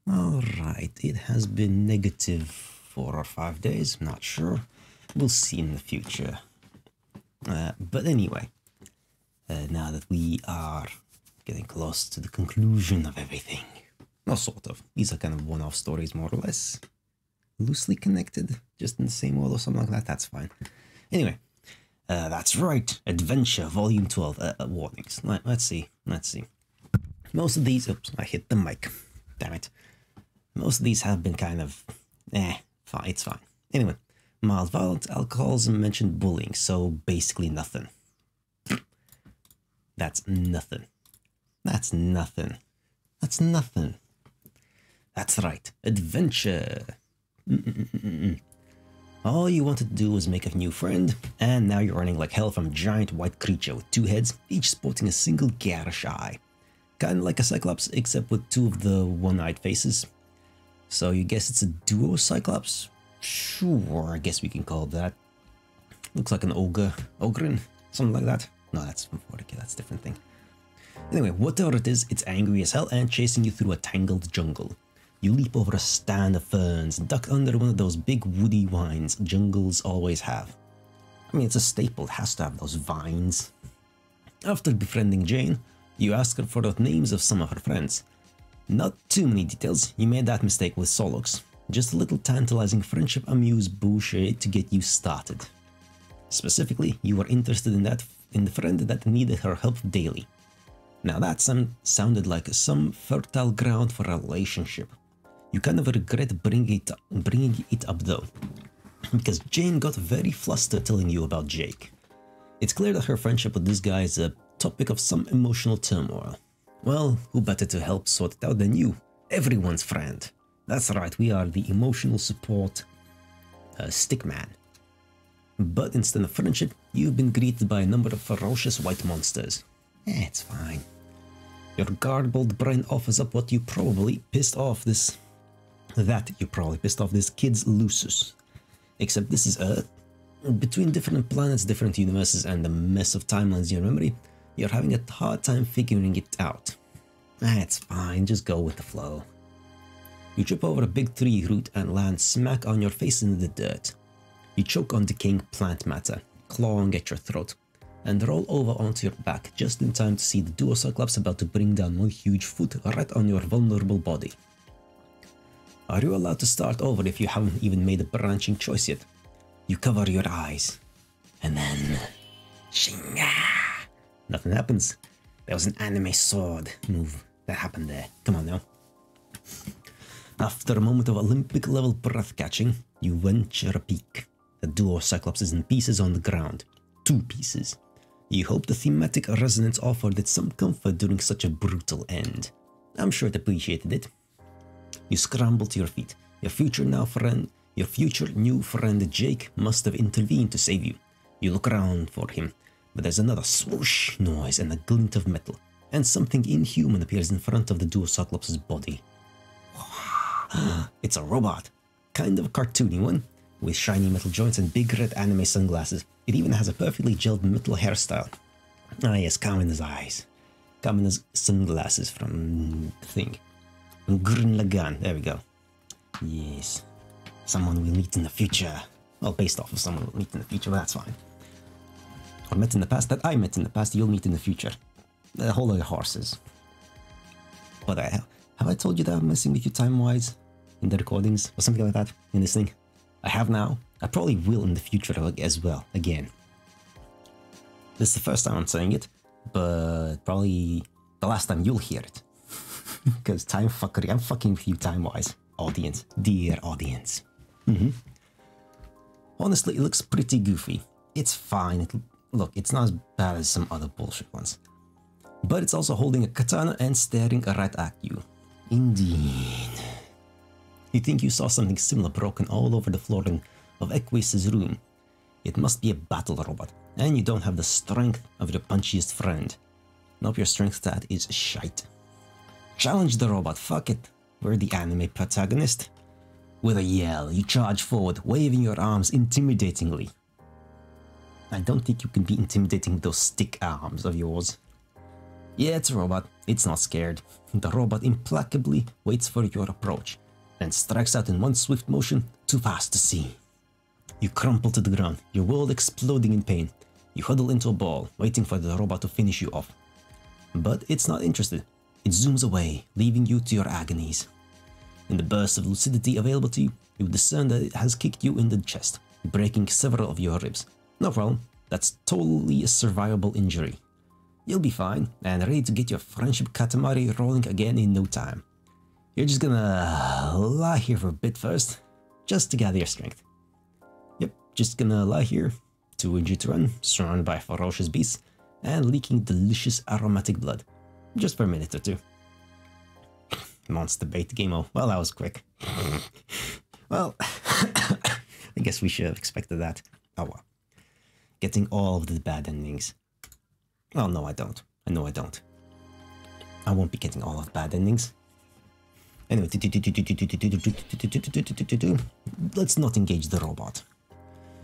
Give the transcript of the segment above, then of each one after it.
Alright, it has been negative 4 or 5 days, I'm not sure. We'll see in the future. But anyway, now that we are getting close to the conclusion of everything, well, sort of, these are kind of one-off stories more or less, loosely connected, just in the same order or something like that, that's fine. Anyway, that's right, Adventure Volume 12, warnings, let's see. Most of these, oops, I hit the mic, damn it. Most of these have been kind of, fine, it's fine. Anyway, mild violent alcoholism mentioned bullying, so basically nothing. That's nothing. That's nothing. That's nothing. That's right, adventure. All you wanted to do was make a new friend, and now you're running like hell from a giant white creature with 2 heads, each sporting a single garish eye. Kinda like a Cyclops, except with 2 of the one-eyed faces. So you guess it's a duo Cyclops? Sure, I guess we can call it that. Looks like an ogrin, something like that. No, that's from 40k, that's a different thing. Anyway, whatever it is, it's angry as hell and chasing you through a tangled jungle. You leap over a stand of ferns, duck under one of those big woody vines jungles always have. I mean, it's a staple, it has to have those vines. After befriending Jane, you ask her for the names of some of her friends. Not too many details, you made that mistake with Solux. Just a little tantalizing friendship amuse bouche to get you started. Specifically, you were interested in the friend that needed her help daily. Now that sounded like some fertile ground for a relationship. You kind of regret bringing it up though, because Jane got very flustered telling you about Jake. It's clear that her friendship with this guy is a topic of some emotional turmoil. Well, who better to help sort it out than you, everyone's friend. That's right, we are the emotional support stickman. But instead of friendship, you've been greeted by a number of ferocious white monsters. It's fine. Your garbled brain offers up what you probably pissed off this kid's Lusus. Except this is Earth. Between different planets, different universes, and the mess of timelines in your memory, you're having a hard time figuring it out. It's fine, just go with the flow. You trip over a big tree root and land smack on your face in the dirt. You choke on decaying plant matter, clawing at your throat, and roll over onto your back just in time to see the duo Cyclops about to bring down one huge foot right on your vulnerable body. Are you allowed to start over if you haven't even made a branching choice yet? You cover your eyes, and then... Shinga! Nothing happens. There was an anime sword move that happened there. Come on now. After a moment of Olympic level breath catching, you venture a peek. The duo Cyclops is in pieces on the ground. 2 pieces. You hope the thematic resonance offered it some comfort during such a brutal end. I'm sure it appreciated it. You scramble to your feet. Your future new friend Jake must have intervened to save you. You look around for him, but there's another swoosh noise and a glint of metal, and something inhuman appears in front of the duo Cyclops' body. It's a robot, kind of a cartoony one, with shiny metal joints and big red anime sunglasses. It even has a perfectly gelled metal hairstyle. Ah yes, Kamina's eyes. Kamina's sunglasses from the thing. From Gurren Lagann, there we go. Yes. Someone we'll meet in the future. Well, based off of someone we'll meet in the future, but that's fine. Or met in the past, that I met in the past, you'll meet in the future. A whole lot of horses. But have I told you that I'm messing with you time-wise? In the recordings, or something like that, in this thing? I have now. I probably will in the future as well, again. This is the first time I'm saying it, but probably the last time you'll hear it. Because time fuckery, I'm fucking with you time-wise. Audience, dear audience. Honestly, it looks pretty goofy. It's fine. Look, it's not as bad as some other bullshit ones. But it's also holding a katana and staring right at you. Indeed. You think you saw something similar broken all over the floor of Equus' room. It must be a battle robot, and you don't have the strength of your punchiest friend. Nope, your strength stat is shite. Challenge the robot, fuck it. We're the anime protagonist. With a yell, you charge forward, waving your arms intimidatingly. I don't think you can be intimidating with those stick arms of yours. Yeah, it's a robot. It's not scared. The robot implacably waits for your approach, then strikes out in one swift motion, too fast to see. You crumple to the ground, your world exploding in pain. You huddle into a ball, waiting for the robot to finish you off. But it's not interested. It zooms away, leaving you to your agonies. In the burst of lucidity available to you, you discern that it has kicked you in the chest, breaking several of your ribs. No problem, that's totally a survivable injury. You'll be fine, and ready to get your friendship katamari rolling again in no time. You're just gonna lie here for a bit first, just to gather your strength. Yep, just gonna lie here, too injured to run, surrounded by ferocious beasts, and leaking delicious aromatic blood. Just for a minute or two. Monster bait game, oh, well that was quick. Well, I guess we should have expected that. Oh well. Getting all of the bad endings. Well, no, I don't. I know I don't. I won't be getting all of the bad endings. Anyway, let's not engage the robot.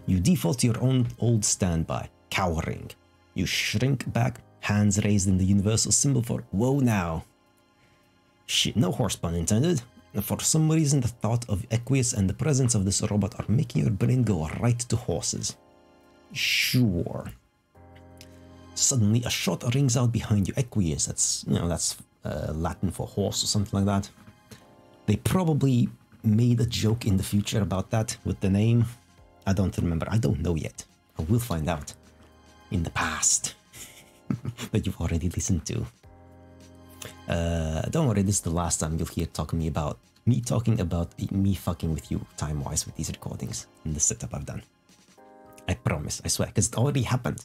You default to your own old standby, cowering. You shrink back, hands raised in the universal symbol for whoa now. Shit, no horse pun intended. For some reason, the thought of Equius and the presence of this robot are making your brain go right to horses. Sure. Suddenly, a shot rings out behind you. Equius, that's Latin for horse or something like that. They probably made a joke in the future about that with the name. I don't remember. I don't know yet. I will find out in the past that you've already listened to. Don't worry, this is the last time you'll hear me talking about me fucking with you time-wise with these recordings and the setup I've done. I promise, I swear, because it already happened.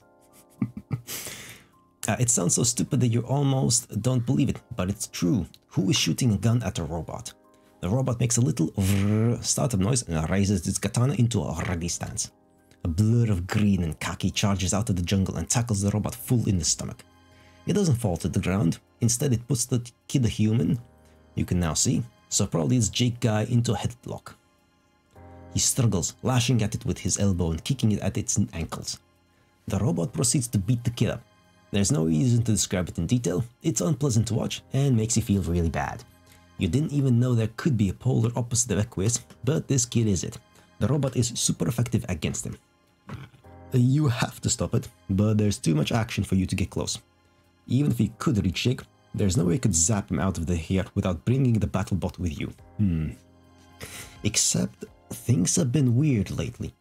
It sounds so stupid that you almost don't believe it, but it's true. Who is shooting a gun at a robot? The robot makes a little startup noise and raises its katana into a ready stance. A blur of green and khaki charges out of the jungle and tackles the robot full in the stomach. It doesn't fall to the ground, instead it puts the kid human, you can now see, so probably it's Jake guy, into a headlock. He struggles, lashing at it with his elbow and kicking it at its ankles. The robot proceeds to beat the kid up. There's no reason to describe it in detail, it's unpleasant to watch and makes you feel really bad. You didn't even know there could be a polar opposite of Equius, but this kid is it. The robot is super effective against him. You have to stop it, but there's too much action for you to get close. Even if you could reach Jake, there's no way you could zap him out of the air without bringing the battlebot with you. Except, things have been weird lately.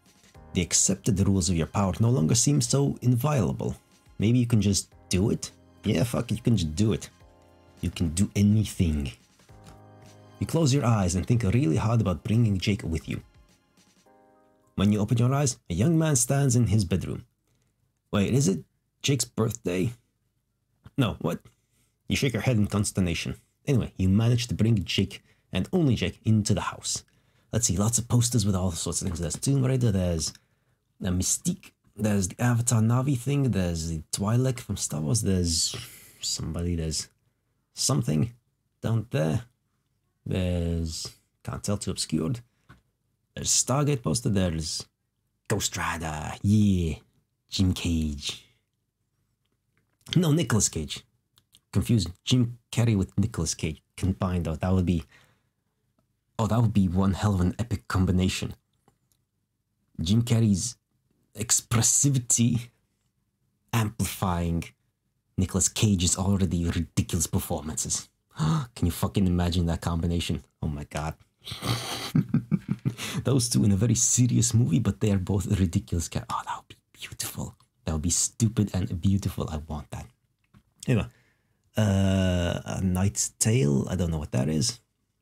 The accepted rules of your power no longer seem so inviolable. Maybe you can just do it? Yeah, fuck it, you can just do it. You can do anything. You close your eyes and think really hard about bringing Jake with you. When you open your eyes, a young man stands in his bedroom. Wait, is it Jake's birthday? No, what? You shake your head in consternation. Anyway, you manage to bring Jake, and only Jake, into the house. Let's see, lots of posters with all sorts of things. There's Tomb Raider, there's the Mystique, there's the Avatar Navi thing, there's the Twi'lek from Star Wars, there's something down there. There's, can't tell, too obscured. There's Stargate poster, there's Ghost Rider, yeah, Jim Cage. No, Nicolas Cage. Confused Jim Carrey with Nicolas Cage combined, though. That would be one hell of an epic combination. Jim Carrey's expressivity amplifying Nicolas Cage's already ridiculous performances. Can you fucking imagine that combination? Oh my god. Those two in a very serious movie, but they are both ridiculous. Oh, that would be beautiful. That would be stupid and beautiful. I want that. Anyway, A Knight's Tale. I don't know what that is.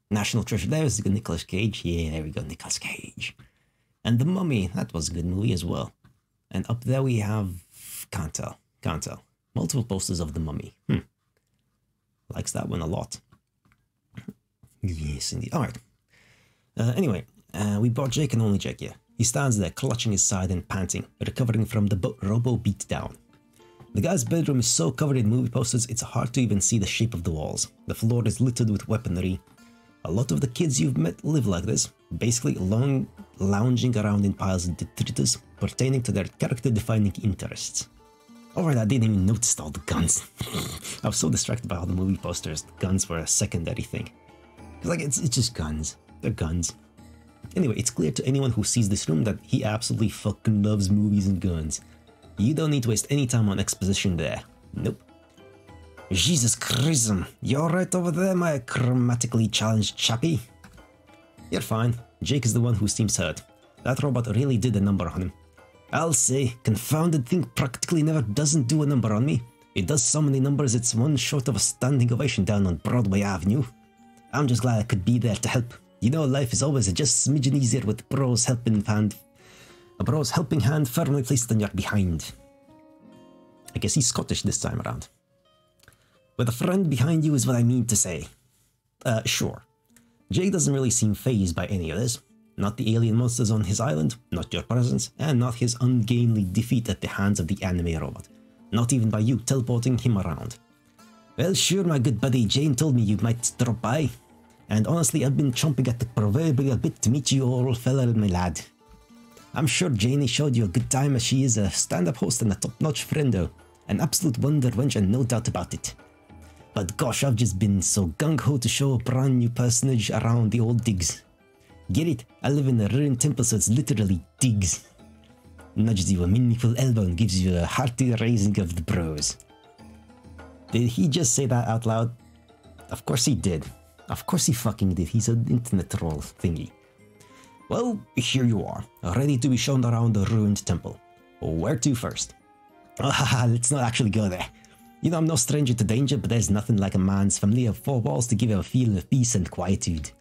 National Treasure. There's Nicolas Cage. Yeah, there we go, Nicolas Cage. And The Mummy. That was a good movie as well. And up there we have... Can't tell. Multiple posters of The Mummy. Likes that one a lot. Yes, indeed. Alright. Anyway, we brought Jake and only Jake here. He stands there, clutching his side and panting, recovering from the robo beatdown. The guy's bedroom is so covered in movie posters, it's hard to even see the shape of the walls. The floor is littered with weaponry. A lot of the kids you've met live like this, basically lounging around in piles of detritus pertaining to their character-defining interests. Alright, I didn't even notice all the guns. I was so distracted by all the movie posters. The guns were a secondary thing. Like, it's just guns. They're guns. Anyway, it's clear to anyone who sees this room that he absolutely fucking loves movies and guns. You don't need to waste any time on exposition there. Nope. Jesus Christ, you're right over there, my chromatically challenged chappie. You're fine. Jake is the one who seems hurt. That robot really did a number on him. I'll say, confounded thing practically never doesn't do a number on me. It does so many numbers it's one short of a standing ovation down on Broadway Avenue. I'm just glad I could be there to help. You know, life is always just a smidgen easier with a bro's helping hand firmly placed on your behind. I guess he's Scottish this time around. With a friend behind you is what I mean to say. Sure. Jake doesn't really seem fazed by any of this. Not the alien monsters on his island, not your presence, and not his ungainly defeat at the hands of the anime robot. Not even by you teleporting him around. Well, sure, my good buddy, Jane told me you might drop by. And honestly, I've been chomping at the proverbial bit to meet you old fella, my lad. I'm sure Janie showed you a good time as she is a stand-up host and a top-notch friendo. An absolute wonder wench and no doubt about it. But gosh, I've just been so gung-ho to show a brand new personage around the old digs. Get it? I live in a ruined temple, so it's literally digs. Nudges you a meaningful elbow and gives you a hearty raising of the bros. Did he just say that out loud? Of course he did. Of course he fucking did. He's an internet troll thingy. Well, here you are, ready to be shown around the ruined temple. Where to first? Let's not actually go there. You know, I'm no stranger to danger, but there's nothing like a man's family of four walls to give him a feeling of peace and quietude.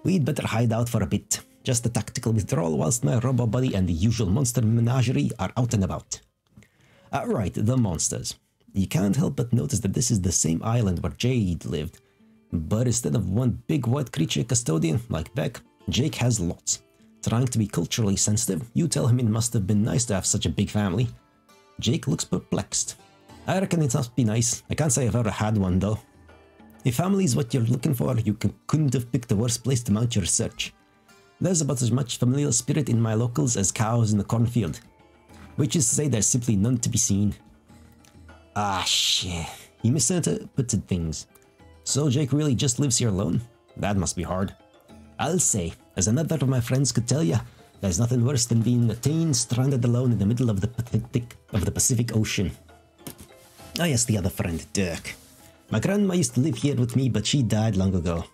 We'd better hide out for a bit. Just a tactical withdrawal whilst my robo buddy and the usual monster menagerie are out and about. Right, the monsters. You can't help but notice that this is the same island where Jade lived. But instead of one big white creature custodian, like Beck, Jake has lots. Trying to be culturally sensitive, you tell him it must have been nice to have such a big family. Jake looks perplexed. I reckon it must be nice. I can't say I've ever had one though. If family is what you're looking for, you couldn't have picked the worst place to mount your search. There's about as much familial spirit in my locals as cows in the cornfield. Which is to say there's simply none to be seen. Ah shit, he misinterpreted things. So Jake really just lives here alone? That must be hard. I'll say, as another of my friends could tell ya, there's nothing worse than being a teen stranded alone in the middle of the Pacific Ocean. Ah yes, the other friend, Dirk. My grandma used to live here with me, but she died long ago.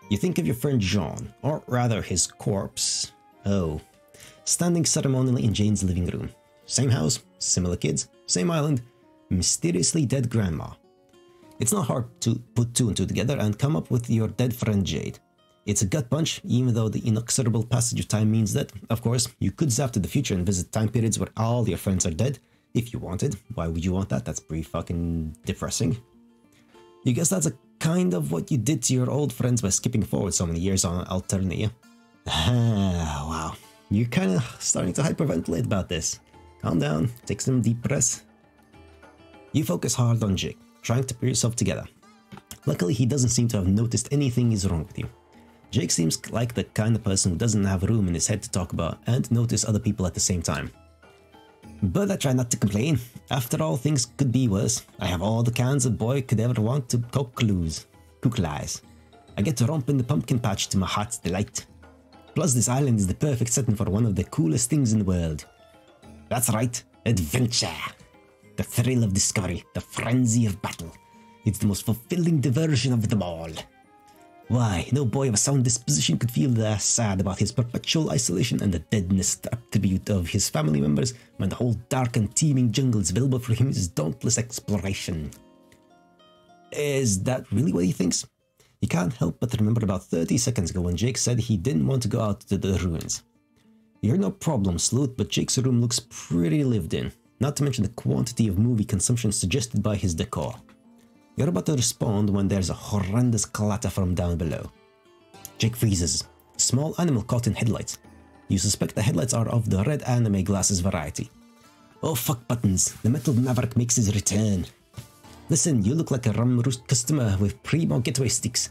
You think of your friend Jean, or rather his corpse. Oh, standing ceremonially in Jane's living room. Same house, similar kids, same island, mysteriously dead grandma. It's not hard to put two and two together and come up with your dead friend Jade. It's a gut punch, even though the inexorable passage of time means that, of course, you could zap to the future and visit time periods where all your friends are dead, if you wanted. Why would you want that? That's pretty fucking depressing. You guess that's a kind of what you did to your old friends by skipping forward so many years on Alternia. Wow. You're kind of starting to hyperventilate about this. Calm down, take some deep breaths. You focus hard on Jake, trying to put yourself together. Luckily, he doesn't seem to have noticed anything is wrong with you. Jake seems like the kind of person who doesn't have room in his head to talk about and notice other people at the same time. But I try not to complain. After all, things could be worse. I have all the cans a boy could ever want to cooklize. I get to romp in the pumpkin patch to my heart's delight. Plus, this island is the perfect setting for one of the coolest things in the world. That's right, adventure. The thrill of discovery, the frenzy of battle. It's the most fulfilling diversion of them all. Why, no boy of a sound disposition could feel that sad about his perpetual isolation and the deadness attribute of his family members when the whole dark and teeming jungle is available for him his dauntless exploration. Is that really what he thinks? He can't help but remember about 30 seconds ago when Jake said he didn't want to go out to the ruins. You're no problem, Sleuth, but Jake's room looks pretty lived in, not to mention the quantity of movie consumption suggested by his decor. You're about to respond when there's a horrendous clatter from down below. Jake freezes. Small animal caught in headlights. You suspect the headlights are of the red anime glasses variety. Oh fuck buttons, the metal maverick makes his return. Listen, you look like a rum roost customer with primo getaway sticks.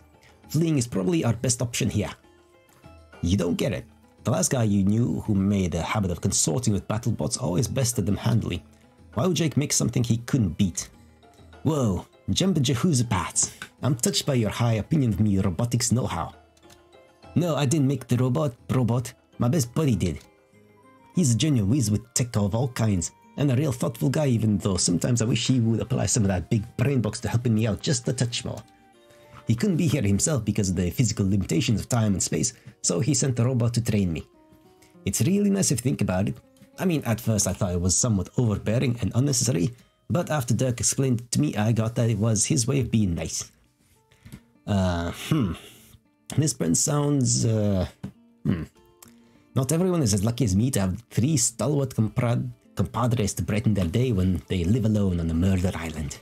Fleeing is probably our best option here. You don't get it. The last guy you knew who made a habit of consorting with battle bots always bested them handily. Why would Jake make something he couldn't beat? Whoa, jump the Jehoshaphat. I'm touched by your high opinion of me robotics know-how. No, I didn't make the robot. My best buddy did. He's a genuine whiz with tech of all kinds, and a real thoughtful guy, even though sometimes I wish he would apply some of that big brain box to helping me out just a touch more. He couldn't be here himself because of the physical limitations of time and space, so he sent a robot to train me. It's really nice if you think about it. I mean, at first I thought it was somewhat overbearing and unnecessary, but after Dirk explained it to me, I got that it was his way of being nice. This friend sounds, Not everyone is as lucky as me to have 3 stalwart compadres to brighten their day when they live alone on a murder island.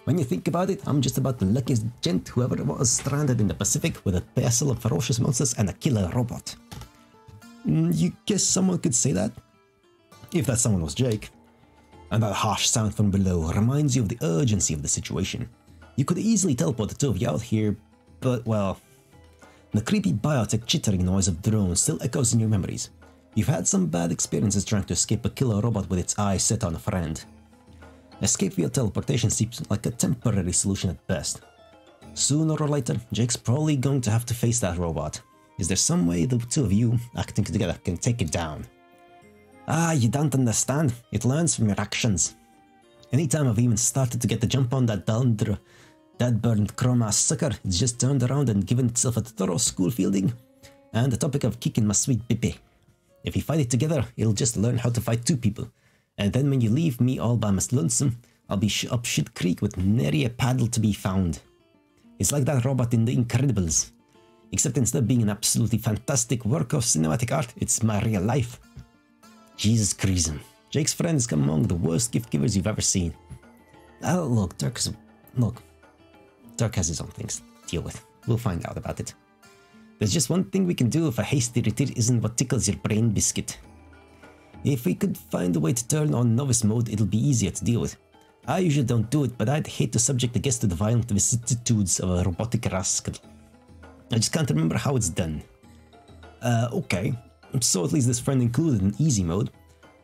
When you think about it, I'm just about the luckiest gent whoever was stranded in the Pacific with a vessel of ferocious monsters and a killer robot. You guess someone could say that? If that someone was Jake. And that harsh sound from below reminds you of the urgency of the situation. You could easily teleport the 2 of you out here, but well... The creepy biotech chittering noise of drones still echoes in your memories. You've had some bad experiences trying to escape a killer robot with its eyes set on a friend. Escape via teleportation seems like a temporary solution at best. Sooner or later, Jake's probably going to have to face that robot. Is there some way the 2 of you, acting together, can take it down? Ah, you don't understand. It learns from your actions. Anytime I've even started to get the jump on that burned chroma sucker, it's just turned around and given itself a thorough school fielding, and the topic of kicking my sweet Bippy. If we fight it together, it'll just learn how to fight 2 people, and then when you leave me all by my lonesome, I'll be up shit creek with nary a paddle to be found. It's like that robot in The Incredibles, except instead of being an absolutely fantastic work of cinematic art, it's my real life. Jesus Christ, Jake's friend is among the worst gift givers you've ever seen. Look, Dirk has his own things to deal with. We'll find out about it. There's just one thing we can do if a hasty retreat isn't what tickles your brain biscuit. If we could find a way to turn on novice mode, it'll be easier to deal with. I usually don't do it, but I'd hate to subject the guest to the violent vicissitudes of a robotic rascal. I just can't remember how it's done. Okay. So at least this friend included an easy mode.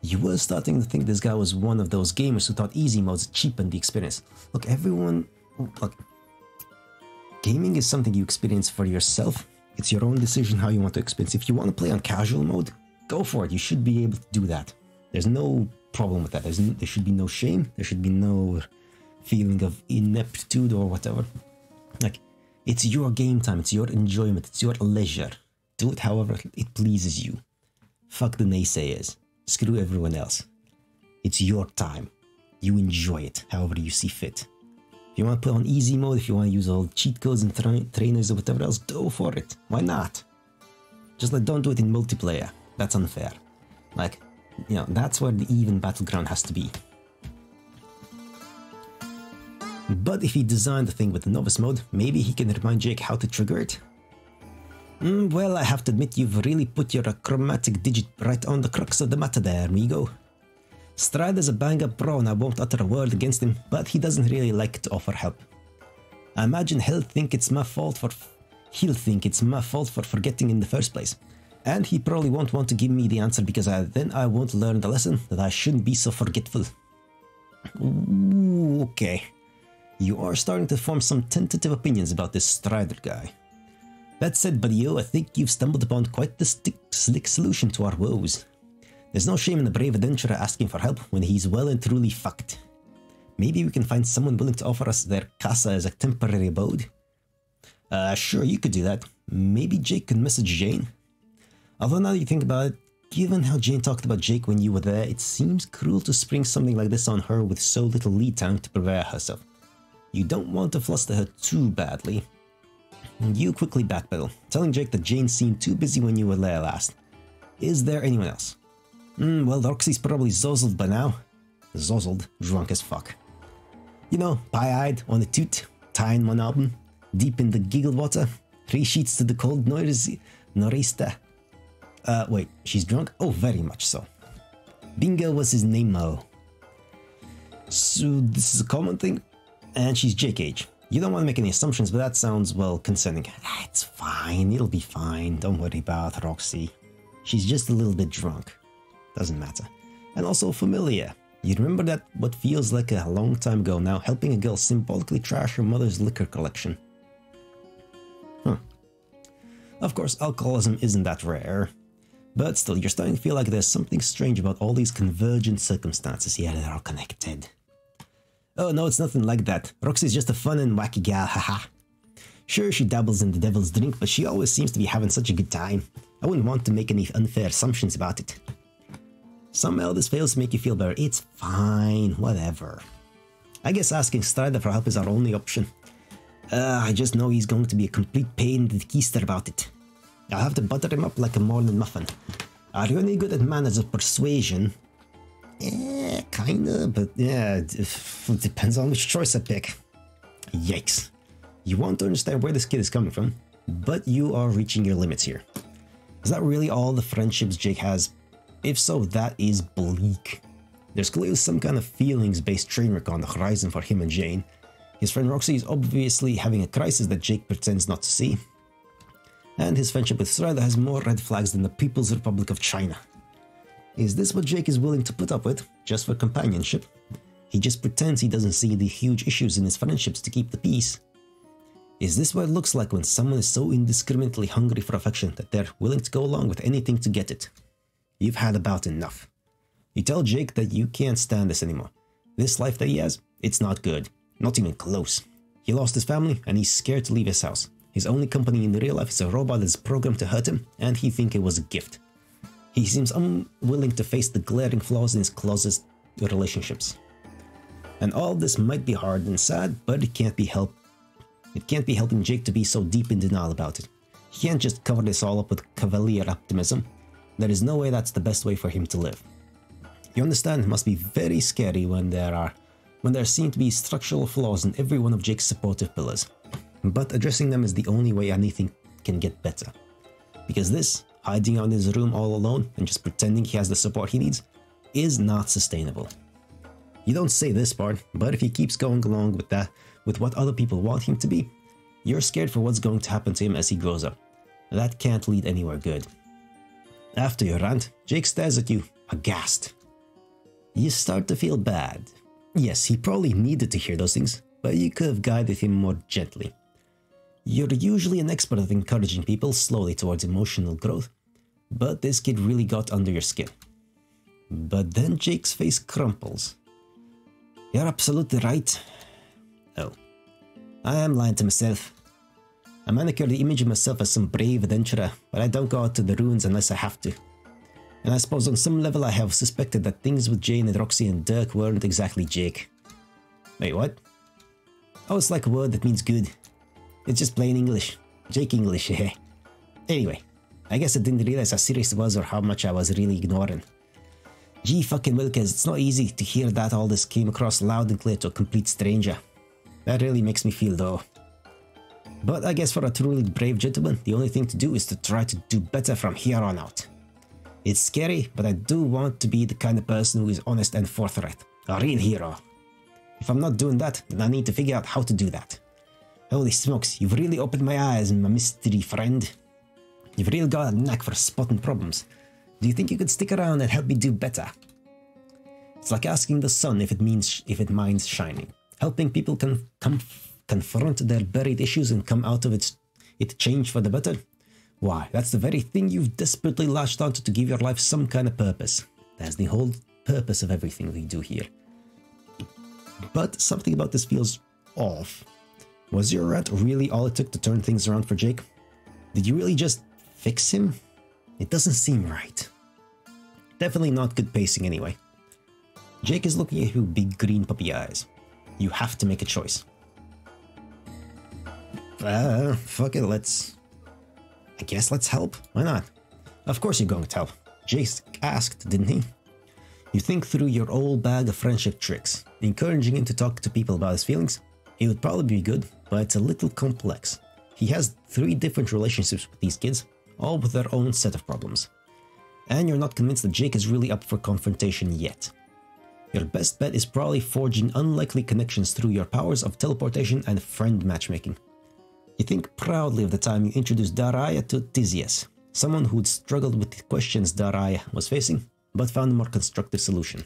You were starting to think this guy was one of those gamers who thought easy modes cheapened the experience. Look, gaming is something you experience for yourself. It's your own decision how you want to experience. If you want to play on casual mode, go for it. You should be able to do that. There's no problem with that. There should be no shame. There should be no feeling of ineptitude or whatever. Like, it's your game time. It's your enjoyment. It's your leisure. Do it however it pleases you. Fuck the naysayers. Screw everyone else. It's your time. You enjoy it however you see fit. If you want to play on easy mode, if you want to use all cheat codes and trainers or whatever else, go for it. Why not? Just like, don't do it in multiplayer. That's unfair. Like, you know, that's where the even battleground has to be. But if he designed the thing with the novice mode, maybe he can remind Jake how to trigger it. Well, I have to admit you've really put your chromatic digit right on the crux of the matter there, amigo. Strider's a bang-up bro and I won't utter a word against him, but he doesn't really like to offer help. I imagine he'll think it's my fault for forgetting in the first place. And he probably won't want to give me the answer because then I won't learn the lesson that I shouldn't be so forgetful. Ooh, okay. You are starting to form some tentative opinions about this Strider guy. That said, buddy-o, I think you've stumbled upon quite the slick solution to our woes. There's no shame in a brave adventurer asking for help when he's well and truly fucked. Maybe we can find someone willing to offer us their casa as a temporary abode? Sure, you could do that. Maybe Jake could message Jane? Although now that you think about it, given how Jane talked about Jake when you were there, it seems cruel to spring something like this on her with so little lead time to prepare herself. You don't want to fluster her too badly. You quickly backpedal, telling Jake that Jane seemed too busy when you were there last. Is there anyone else? Well, Roxy's probably zozzled by now. Zozzled, drunk as fuck. You know, pie-eyed, on a toot, tying one album, deep in the giggle water, 3 sheets to the cold norista. Wait, she's drunk? Oh, very much so. Bingo was his name-o. So this is a common thing? And she's Jake age. You don't want to make any assumptions, but that sounds, well, concerning. It's fine, it'll be fine, don't worry about Roxy. She's just a little bit drunk. Doesn't matter. And also familiar. You remember that what feels like a long time ago now, helping a girl symbolically trash her mother's liquor collection. Huh. Of course, alcoholism isn't that rare, but still, you're starting to feel like there's something strange about all these convergent circumstances. Yeah, they're all connected. Oh no, it's nothing like that. Roxy's just a fun and wacky gal, haha. Sure, she dabbles in the devil's drink, but she always seems to be having such a good time. I wouldn't want to make any unfair assumptions about it. Somehow this fails to make you feel better. It's fine, whatever. I guess asking Strider for help is our only option. I just know he's going to be a complete pain in the keister about it. I'll have to butter him up like a morning muffin. Are you any good at manners of persuasion? Yeah, kinda, but yeah, it depends on which choice I pick. Yikes. You want to understand where this kid is coming from, but you are reaching your limits here. Is that really all the friendships Jake has? If so, that is bleak. There's clearly some kind of feelings-based train wreck on the horizon for him and Jane. His friend Roxy is obviously having a crisis that Jake pretends not to see. And his friendship with Strider has more red flags than the People's Republic of China. Is this what Jake is willing to put up with, just for companionship? He just pretends he doesn't see the huge issues in his friendships to keep the peace. Is this what it looks like when someone is so indiscriminately hungry for affection that they're willing to go along with anything to get it? You've had about enough. You tell Jake that you can't stand this anymore. This life that he has, it's not good. Not even close. He lost his family and he's scared to leave his house. His only company in real life is a robot that's programmed to hurt him, and he thinks it was a gift. He seems unwilling to face the glaring flaws in his closest relationships. And all this might be hard and sad, but it can't be helping Jake to be so deep in denial about it. He can't just cover this all up with cavalier optimism. There is no way that's the best way for him to live. You understand, it must be very scary when there seem to be structural flaws in every one of Jake's supportive pillars. But addressing them is the only way anything can get better. Because this, hiding out in his room all alone and just pretending he has the support he needs, is not sustainable. You don't say this part, but if he keeps going along with that, with what other people want him to be, you're scared for what's going to happen to him as he grows up. That can't lead anywhere good. After your rant, Jake stares at you, aghast. You start to feel bad. Yes, he probably needed to hear those things, but you could have guided him more gently. You're usually an expert at encouraging people slowly towards emotional growth, but this kid really got under your skin. But then Jake's face crumples. You're absolutely right. Oh, I am lying to myself. I manicure the image of myself as some brave adventurer, but I don't go out to the ruins unless I have to. And I suppose on some level I have suspected that things with Jane and Roxy and Dirk weren't exactly Jake. Wait, what? Oh, it's like a word that means good. It's just plain English. Jake English, eh? Anyway, I guess I didn't realize how serious it was or how much I was really ignoring. Gee fucking Wilkes, it's not easy to hear that all this came across loud and clear to a complete stranger. That really makes me feel low. But I guess for a truly brave gentleman, the only thing to do is to try to do better from here on out. It's scary, but I do want to be the kind of person who is honest and forthright. A real hero. If I'm not doing that, then I need to figure out how to do that. Holy smokes, you've really opened my eyes, my mystery friend. You've really got a knack for spotting problems. Do you think you could stick around and help me do better? It's like asking the sun if it minds shining. Helping people confront their buried issues and come out of it changed for the better. Why, that's the very thing you've desperately latched onto to give your life some kind of purpose. That's the whole purpose of everything we do here. But something about this feels off. Was your rant really all it took to turn things around for Jake? Did you really just fix him? It doesn't seem right. Definitely not good pacing anyway. Jake is looking at you with big green puppy eyes. You have to make a choice. Fuck it, I guess let's help. Why not? Of course you're going to help. Jake asked, didn't he? You think through your old bag of friendship tricks. Encouraging him to talk to people about his feelings? It would probably be good, but it's a little complex. He has 3 different relationships with these kids, all with their own set of problems. And you're not convinced that Jake is really up for confrontation yet. Your best bet is probably forging unlikely connections through your powers of teleportation and friend matchmaking. You think proudly of the time you introduced Daraya to Theseus, someone who'd struggled with the questions Daraya was facing, but found a more constructive solution.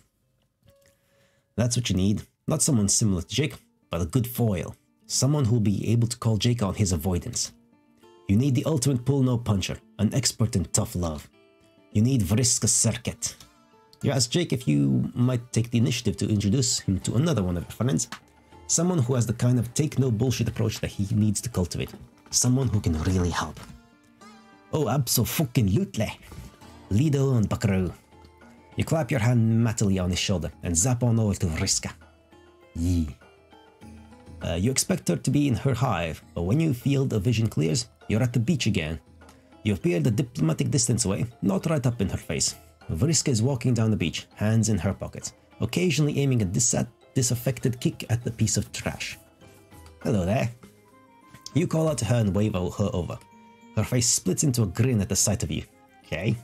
That's what you need. Not someone similar to Jake, but a good foil. Someone who'll be able to call Jake on his avoidance. You need the ultimate pull-no-puncher, an expert in tough love. You need Vriska Circuit. You ask Jake if you might take the initiative to introduce him to another one of your friends. Someone who has the kind of take-no-bullshit approach that he needs to cultivate. Someone who can really help. Oh, abso-fucking-lutely. Lido and Buckaroo. You clap your hand mattily on his shoulder and zap on over to Vriska. Yee. You expect her to be in her hive, but when you feel the vision clears, you're at the beach again. You appear a diplomatic distance away, not right up in her face. Vriska is walking down the beach, hands in her pockets, occasionally aiming a disaffected kick at the piece of trash. Hello there. You call out to her and wave her over. Her face splits into a grin at the sight of you. Okay.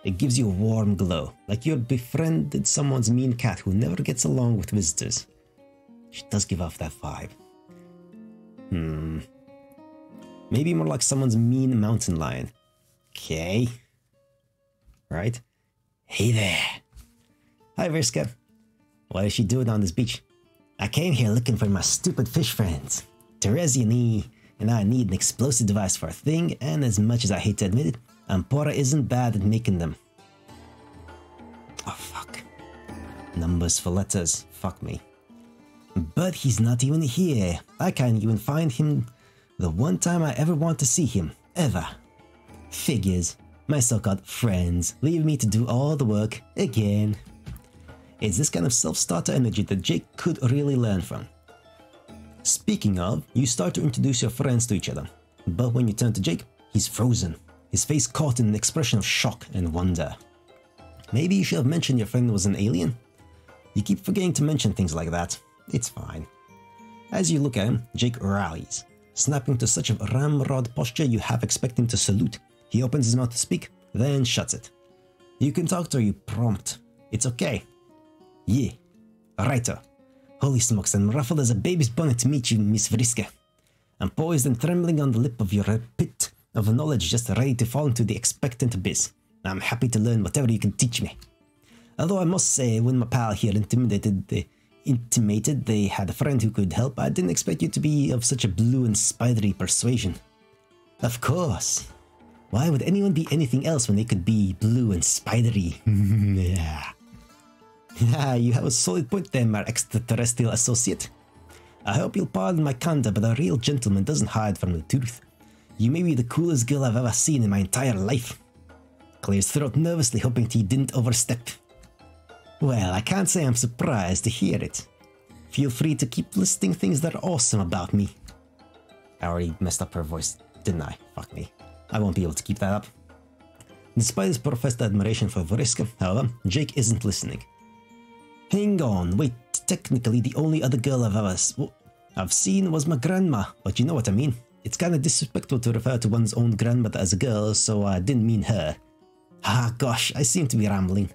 It gives you a warm glow, like you had befriended someone's mean cat who never gets along with visitors. She does give off that vibe. Maybe more like someone's mean mountain lion. Okay. Right? Hey there. Hi, Vriska. What is she doing on this beach? I came here looking for my stupid fish friends. Terezi and I need an explosive device for a thing, and as much as I hate to admit it, Ampora isn't bad at making them. Oh, fuck. Numbers for letters. Fuck me. But he's not even here. I can't even find him the one time I ever want to see him. Ever. Figures. My so-called friends leave me to do all the work again. It's this kind of self-starter energy that Jake could really learn from. Speaking of, you start to introduce your friends to each other. But when you turn to Jake, he's frozen. His face caught in an expression of shock and wonder. Maybe you should have mentioned your friend was an alien? You keep forgetting to mention things like that. It's fine. As you look at him, Jake rallies, snapping to such a ramrod posture you half expect him to salute. He opens his mouth to speak, then shuts it. You can talk to her, you prompt. It's okay. Yeah. Righto. Holy smokes, I'm ruffled as a baby's bonnet to meet you, Miss Vriska. I'm poised and trembling on the lip of your pit of knowledge, just ready to fall into the expectant abyss. I'm happy to learn whatever you can teach me. Although I must say, when my pal here intimated they had a friend who could help, I didn't expect you to be of such a blue and spidery persuasion. Of course. Why would anyone be anything else when they could be blue and spidery? Yeah. You have a solid point there, my extraterrestrial associate. I hope you'll pardon my candor, but a real gentleman doesn't hide from the truth. You may be the coolest girl I've ever seen in my entire life. Clears throat nervously, hoping he didn't overstep. Well, I can't say I'm surprised to hear it. Feel free to keep listing things that are awesome about me. I already messed up her voice, didn't I? Fuck me. I won't be able to keep that up. Despite his professed admiration for Vriska, however, Jake isn't listening. Hang on, wait, technically the only other girl I've seen was my grandma, but you know what I mean. It's kinda disrespectful to refer to one's own grandmother as a girl, so I didn't mean her. Ah, gosh, I seem to be rambling.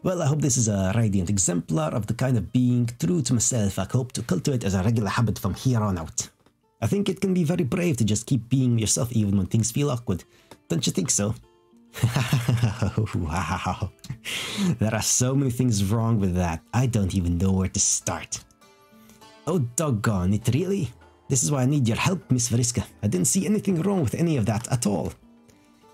Well, I hope this is a radiant exemplar of the kind of being true to myself I hope to cultivate as a regular habit from here on out. I think it can be very brave to just keep being yourself even when things feel awkward. Don't you think so? Wow. There are so many things wrong with that, I don't even know where to start. Oh doggone it, really? This is why I need your help, Miss Vriska. I didn't see anything wrong with any of that at all.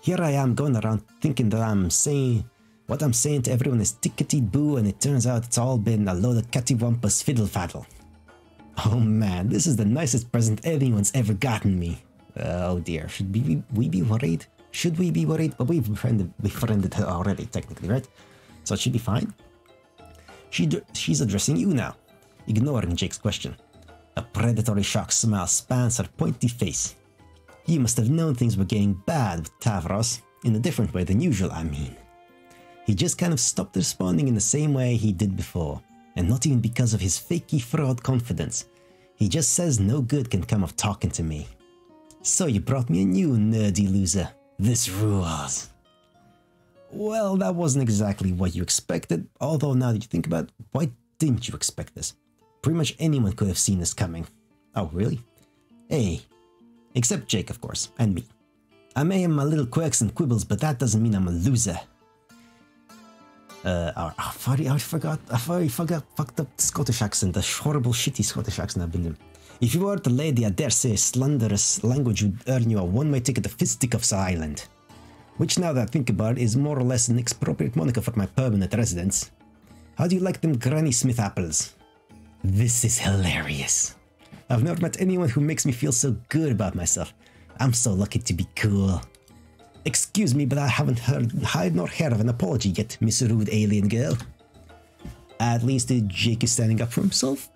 Here I am going around thinking that what I'm saying to everyone is tickety-boo, and it turns out it's all been a load of cattywampus fiddle-faddle. Oh man, this is the nicest present anyone's ever gotten me. Oh dear, should we be worried? Should we be worried? But we've befriended her already, technically, right? So it should be fine. She's addressing you now, ignoring Jake's question. A predatory shock smile spans her pointy face. You must have known things were getting bad with Tavros, in a different way than usual, I mean. He just kind of stopped responding in the same way he did before, and not even because of his fakey fraud confidence. He just says no good can come of talking to me. So you brought me a new nerdy loser. This rules. Well, that wasn't exactly what you expected, although now that you think about it, why didn't you expect this? Pretty much anyone could have seen this coming. Oh, really? Hey. Except Jake, of course, and me. I may have my little quirks and quibbles, but that doesn't mean I'm a loser. I forgot fucked up Scottish accent, the horrible shitty Scottish accent I've been doing. If you were the lady, I dare say slanderous language would earn you a one-way ticket to Fisticuffs Island. Which, now that I think about it, is more or less an expropriate moniker for my permanent residence. How do you like them Granny Smith apples? This is hilarious. I've never met anyone who makes me feel so good about myself. I'm so lucky to be cool. Excuse me, but I haven't heard hide nor hair of an apology yet, Miss Rude Alien Girl. At least Jake is standing up for himself.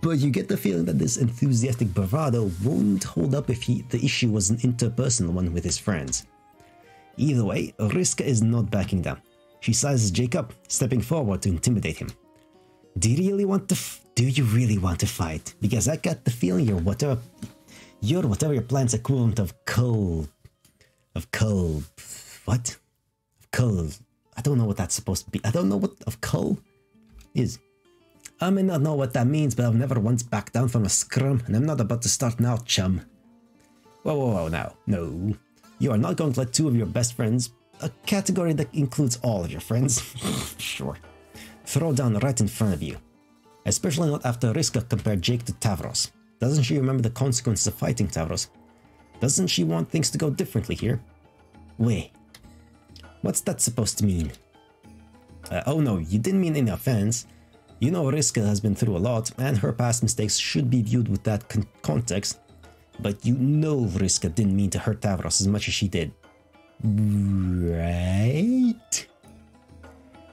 But you get the feeling that this enthusiastic bravado won't hold up if the issue was an interpersonal one with his friends. Either way, Riska is not backing down. She sizes Jake up, stepping forward to intimidate him. Do you really want to fight? Because I got the feeling you're whatever your plan's equivalent of coal. What? Coal. I don't know what that's supposed to be. I don't know what of coal is. I may not know what that means, but I've never once backed down from a scrum, and I'm not about to start now, chum. Whoa, now. No. You are not going to let two of your best friends, a category that includes all of your friends, sure, throw down right in front of you. Especially not after Riska compared Jake to Tavros. Doesn't she remember the consequences of fighting Tavros? Doesn't she want things to go differently here? Wait. What's that supposed to mean? Oh no, you didn't mean any offense. You know Riska has been through a lot, and her past mistakes should be viewed with that context. But you know Riska didn't mean to hurt Tavros as much as she did. Right?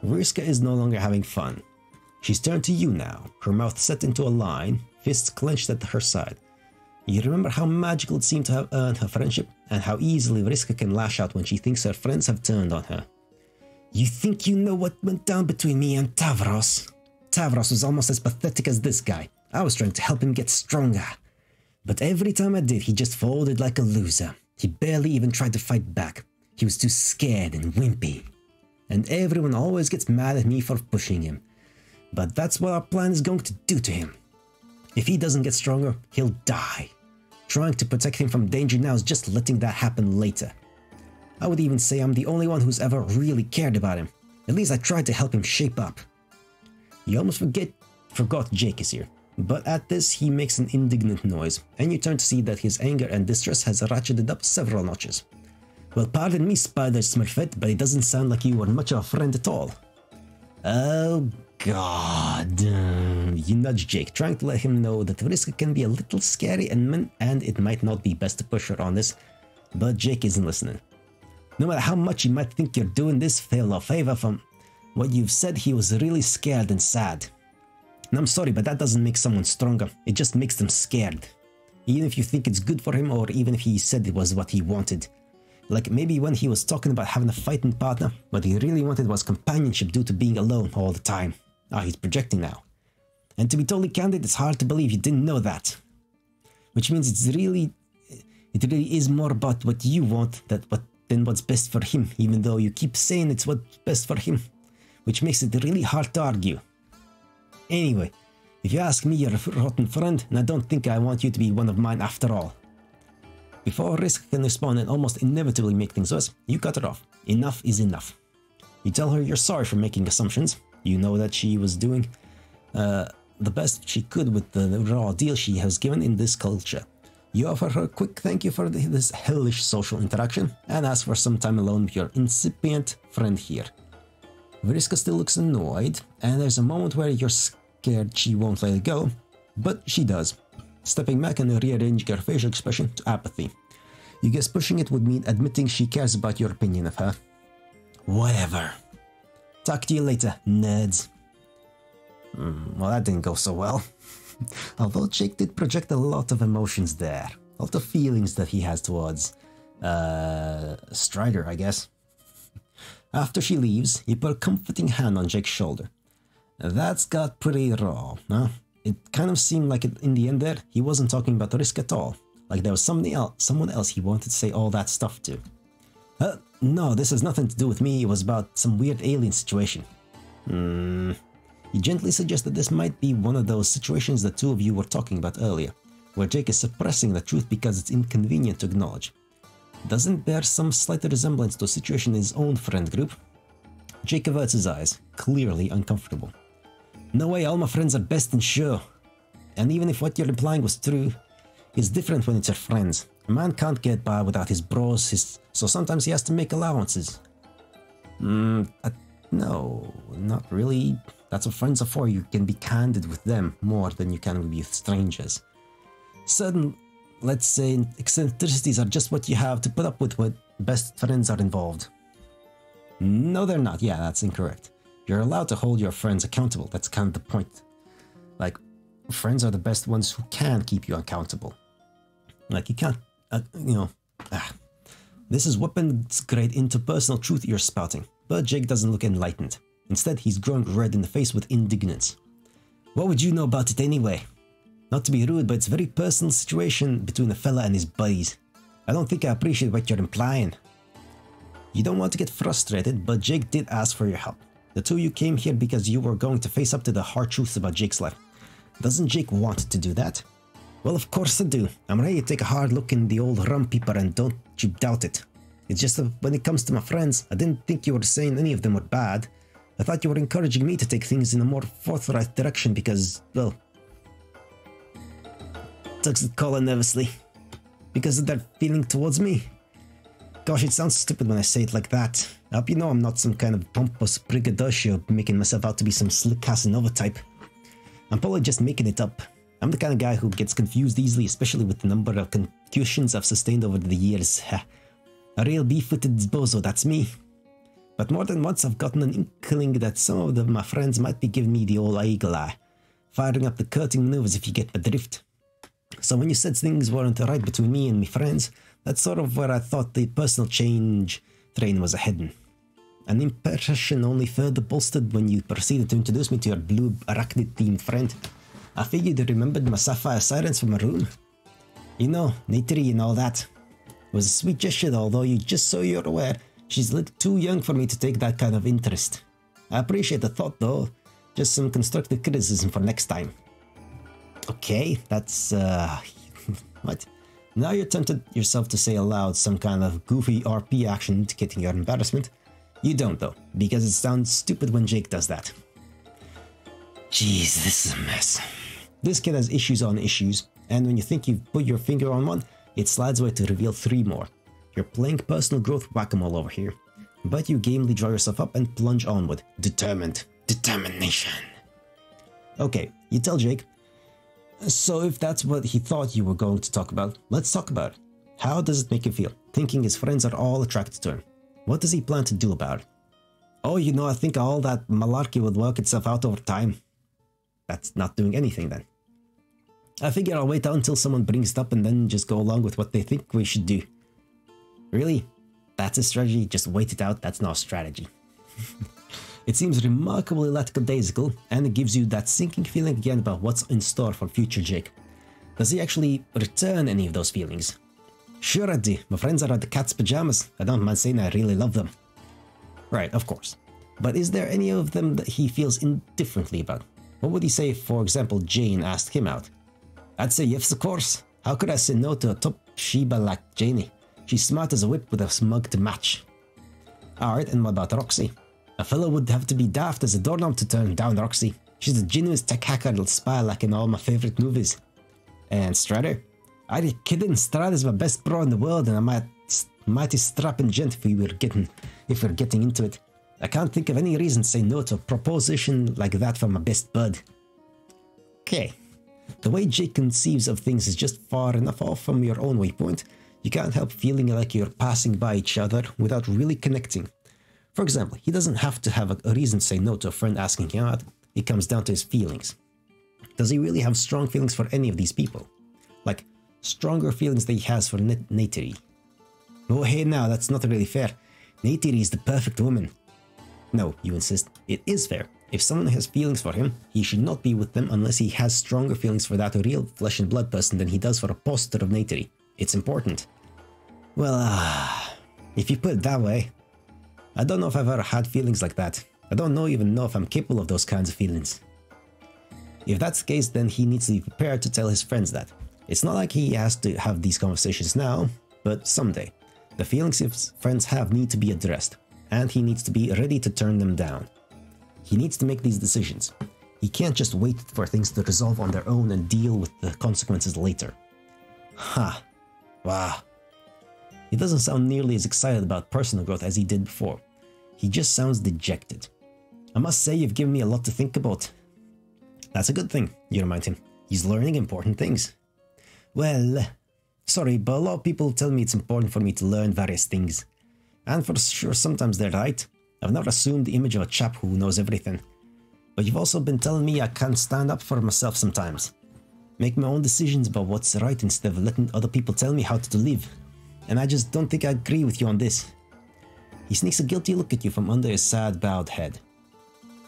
Riska is no longer having fun. She's turned to you now, her mouth set into a line, fists clenched at her side. You remember how magical it seemed to have earned her friendship, and how easily Riska can lash out when she thinks her friends have turned on her. You think you know what went down between me and Tavros? Tavros was almost as pathetic as this guy. I was trying to help him get stronger. But every time I did, he just folded like a loser. He barely even tried to fight back. He was too scared and wimpy. And everyone always gets mad at me for pushing him. But that's what our plan is going to do to him. If he doesn't get stronger, he'll die. Trying to protect him from danger now is just letting that happen later. I would even say I'm the only one who's ever really cared about him. At least I tried to help him shape up. You almost forgot Jake is here. But at this, he makes an indignant noise, and you turn to see that his anger and distress has ratcheted up several notches. Well, pardon me, Spider Smurfette, but it doesn't sound like you were much of a friend at all. Oh God. You nudge Jake, trying to let him know that Riska can be a little scary and it might not be best to push her on this, but Jake isn't listening. No matter how much you might think you're doing this favor from what you've said, he was really scared and sad. And I'm sorry, but that doesn't make someone stronger. It just makes them scared. Even if you think it's good for him, or even if he said it was what he wanted. Like maybe when he was talking about having a fighting partner, what he really wanted was companionship due to being alone all the time. He's projecting now. And to be totally candid, it's hard to believe you didn't know that. Which means it really is more about what you want than what's best for him, even though you keep saying it's what's best for him. Which makes it really hard to argue. Anyway, if you ask me, you're a rotten friend, and I don't think I want you to be one of mine after all. Before Risk can respond and almost inevitably make things worse, you cut her off. Enough is enough. You tell her you're sorry for making assumptions. You know that she was doing the best she could with the raw deal she has given in this culture. You offer her a quick thank you for this hellish social interaction, and ask for some time alone with your incipient friend here. Vriska still looks annoyed, and there's a moment where you're scared she won't let it go, but she does, stepping back and rearranging her facial expression to apathy. You guess pushing it would mean admitting she cares about your opinion of her. Whatever. Talk to you later, nerds. Well, that didn't go so well. Although Jake did project a lot of emotions there. A lot of feelings that he has towards Strider, I guess. After she leaves, you put a comforting hand on Jake's shoulder. That's got pretty raw, huh? It kind of seemed like in the end there, he wasn't talking about the risk at all. Like there was someone else he wanted to say all that stuff to. No, this has nothing to do with me, it was about some weird alien situation. You gently suggest that this might be one of those situations the two of you were talking about earlier, where Jake is suppressing the truth because it's inconvenient to acknowledge. Doesn't bear some slight resemblance to a situation in his own friend group? Jake averts his eyes, clearly uncomfortable. No way, all my friends are best and sure. And even if what you're implying was true, it's different when it's your friends. A man can't get by without his bros, so sometimes he has to make allowances. No, not really. That's what friends are for. You can be candid with them more than you can be with strangers. Certain, let's say, eccentricities are just what you have to put up with when best friends are involved. No, they're not. Yeah, that's incorrect. You're allowed to hold your friends accountable. That's kind of the point. Like, friends are the best ones who can keep you accountable. Like, you can't, This is weapons grade interpersonal truth you're spouting. But Jake doesn't look enlightened. Instead, he's growing red in the face with indignance. What would you know about it anyway? Not to be rude, but it's a very personal situation between a fella and his buddies. I don't think I appreciate what you're implying. You don't want to get frustrated, but Jake did ask for your help. The two of you came here because you were going to face up to the hard truths about Jake's life. Doesn't Jake want to do that? Well, of course I do. I'm ready to take a hard look in the old rum peeper and don't you doubt it. It's just that when it comes to my friends, I didn't think you were saying any of them were bad. I thought you were encouraging me to take things in a more forthright direction because, well... tugs the collar nervously. Because of their feeling towards me. Gosh, it sounds stupid when I say it like that. I hope you know I'm not some kind of pompous brigadier making myself out to be some slick Casanova type. I'm probably just making it up. I'm the kind of guy who gets confused easily, especially with the number of concussions I've sustained over the years. A real beef-footed bozo, that's me. But more than once I've gotten an inkling that some of my friends might be giving me the old eagle eye, firing up the curtain maneuvers if you get my drift. So when you said things weren't right between me and my friends, that's sort of where I thought the personal change train was a-heading. An impression only further bolstered when you proceeded to introduce me to your blue arachnid-themed friend. I figured you remembered my sapphire sirens from my room. You know, Nateri and all that. It was a sweet gesture, although just so you're aware, she's a little too young for me to take that kind of interest. I appreciate the thought though, just some constructive criticism for next time. Okay, that's, what? Now you're tempted yourself to say aloud some kind of goofy RP action indicating your embarrassment. You don't though, because it sounds stupid when Jake does that. Jeez, this is a mess. This kid has issues on issues, and when you think you've put your finger on one, it slides away to reveal 3 more. You're playing personal growth whack-a-mole over here, but you gamely draw yourself up and plunge onward. Determined. Determination. Okay, you tell Jake. So if that's what he thought you were going to talk about, let's talk about it. How does it make him feel, thinking his friends are all attracted to him? What does he plan to do about it? Oh, you know, I think all that malarkey would work itself out over time. That's not doing anything then. I figure I'll wait out until someone brings it up and then just go along with what they think we should do. Really? That's a strategy? Just wait it out? That's not a strategy. It seems remarkably lackadaisical, and it gives you that sinking feeling again about what's in store for future Jake. Does he actually return any of those feelings? Sure I do. My friends are at the cat's pajamas. I don't mind saying I really love them. Right, of course. But is there any of them that he feels indifferently about? What would he say if, for example, Jane asked him out? I'd say yes, of course. How could I say no to a top Sheba like Janie? She's smart as a whip with a smug to match. Alright, and what about Roxy? A fellow would have to be daft as a doorknob to turn down Roxy. She's the genuine tech hacker little spy like in all my favorite movies. And Strider? Are you kidding? Strider's my best bro in the world and a mighty strapping gent if we're getting into it. I can't think of any reason to say no to a proposition like that from my best bud. Okay. The way Jake conceives of things is just far enough off from your own waypoint. You can't help feeling like you're passing by each other without really connecting. For example, he doesn't have to have a reason to say no to a friend asking him out. It comes down to his feelings. Does he really have strong feelings for any of these people? Like, stronger feelings that he has for Nateri. Oh hey now, that's not really fair. Nateri is the perfect woman. No, you insist. It is fair. If someone has feelings for him, he should not be with them unless he has stronger feelings for that real flesh and blood person than he does for a poster of Nateri. It's important. Well, if you put it that way, I don't know if I've ever had feelings like that. I don't even know if I'm capable of those kinds of feelings. If that's the case, then he needs to be prepared to tell his friends that. It's not like he has to have these conversations now, but someday. The feelings his friends have need to be addressed. and he needs to be ready to turn them down. He needs to make these decisions. He can't just wait for things to resolve on their own and deal with the consequences later. Ha! Wow. He doesn't sound nearly as excited about personal growth as he did before. He just sounds dejected. I must say you've given me a lot to think about. That's a good thing, you remind him. He's learning important things. Well, sorry, but a lot of people tell me it's important for me to learn various things. And for sure, sometimes they're right. I've never assumed the image of a chap who knows everything. But you've also been telling me I can't stand up for myself sometimes. Make my own decisions about what's right instead of letting other people tell me how to live. And I just don't think I agree with you on this. He sneaks a guilty look at you from under his sad, bowed head.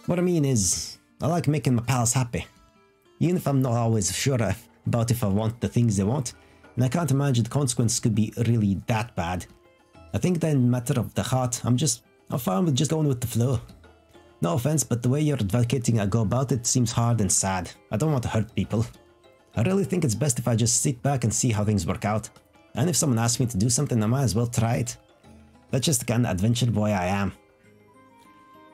What I mean is, I like making my pals happy. Even if I'm not always sure about if I want the things they want, and I can't imagine the consequences could be really that bad. I think that in the matter of the heart, I'm fine with just going with the flow. No offense, but the way you're advocating I go about it seems hard and sad. I don't want to hurt people. I really think it's best if I just sit back and see how things work out. And if someone asks me to do something, I might as well try it. That's just the kind of adventure boy I am.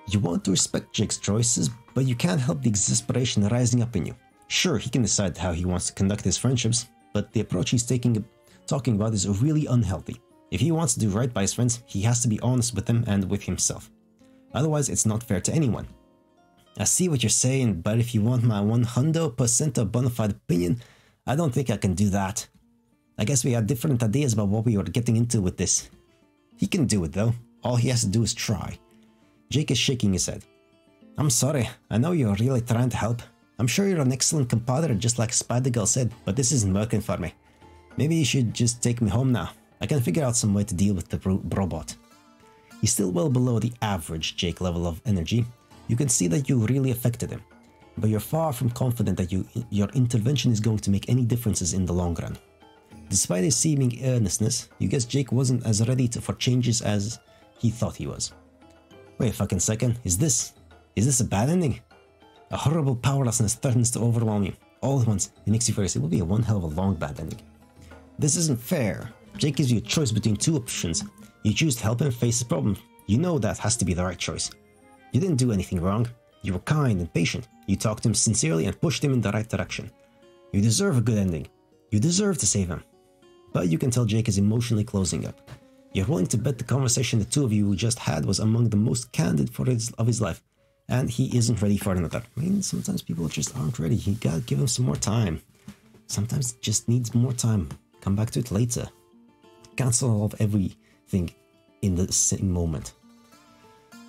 You want to respect Jake's choices, but you can't help the exasperation rising up in you. Sure, he can decide how he wants to conduct his friendships, but the approach he's talking about is really unhealthy. If he wants to do right by his friends, he has to be honest with them and with himself. Otherwise, it's not fair to anyone. I see what you're saying, but if you want my 100% bona fide opinion, I don't think I can do that. I guess we had different ideas about what we were getting into with this. He can do it though. All he has to do is try. Jake is shaking his head. I'm sorry, I know you're really trying to help. I'm sure you're an excellent compadre, just like Spider-Girl said, but this isn't working for me. Maybe you should just take me home now. I can figure out some way to deal with the robot. He's still well below the average Jake level of energy. You can see that you really affected him, but you're far from confident that your intervention is going to make any differences in the long run. Despite his seeming earnestness, you guess Jake wasn't as ready for changes as he thought he was. Wait a fucking second, is this a bad ending? A horrible powerlessness threatens to overwhelm you, all at once. It makes you furious. It will be a one hell of a long bad ending. This isn't fair. Jake gives you a choice between two options. You choose to help him face his problem. You know that has to be the right choice. You didn't do anything wrong. You were kind and patient. You talked to him sincerely and pushed him in the right direction. You deserve a good ending. You deserve to save him. But you can tell Jake is emotionally closing up. You're willing to bet the conversation the two of you just had was among the most candid of his life. And he isn't ready for another. I mean, sometimes people just aren't ready. You gotta give him some more time. Sometimes it just needs more time. Come back to it later. Can't solve everything in the same moment.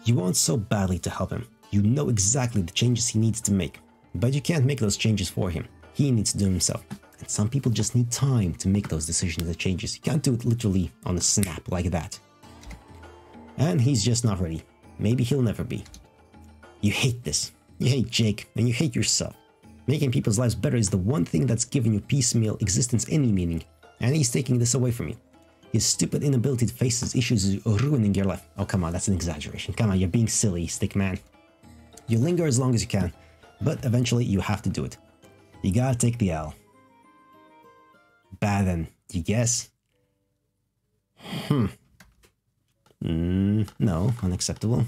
You want so badly to help him. You know exactly the changes he needs to make. But you can't make those changes for him. He needs to do them himself. And some people just need time to make those decisions and changes. You can't do it literally on a snap like that. And he's just not ready. Maybe he'll never be. You hate this. You hate Jake, and you hate yourself. Making people's lives better is the one thing that's given your piecemeal existence any meaning, and he's taking this away from you. His stupid inability to face his issues is ruining your life. Oh, come on, that's an exaggeration. Come on, you're being silly, stick man. You linger as long as you can, but eventually you have to do it. You gotta take the L. Bad then, you guess? No, unacceptable.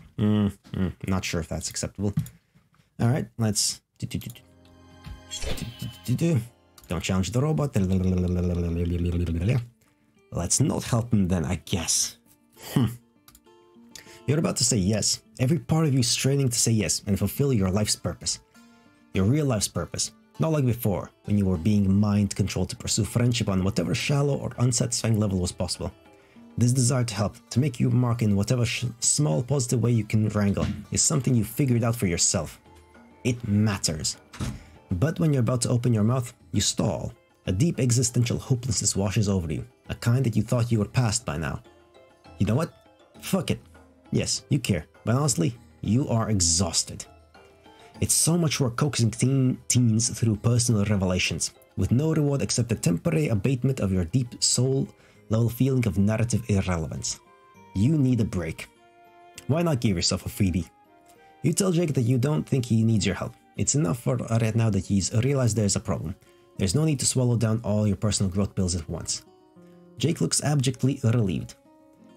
Not sure if that's acceptable. Alright, let's... Don't challenge the robot. Let's not help him then, I guess. You're about to say yes. Every part of you is straining to say yes and fulfill your life's purpose. Your real life's purpose. Not like before, when you were being mind-controlled to pursue friendship on whatever shallow or unsatisfying level was possible. This desire to help, to make your mark in whatever small positive way you can wrangle, is something you figured out for yourself. It matters. But when you're about to open your mouth, you stall. A deep existential hopelessness washes over you, a kind that you thought you were past by now. You know what? Fuck it. Yes, you care, but honestly, you are exhausted. It's so much work coaxing teens through personal revelations, with no reward except the temporary abatement of your deep soul-level feeling of narrative irrelevance. You need a break. Why not give yourself a freebie? You tell Jake that you don't think he needs your help. It's enough for right now that he's realized there's a problem. There's no need to swallow down all your personal growth pills at once. Jake looks abjectly relieved.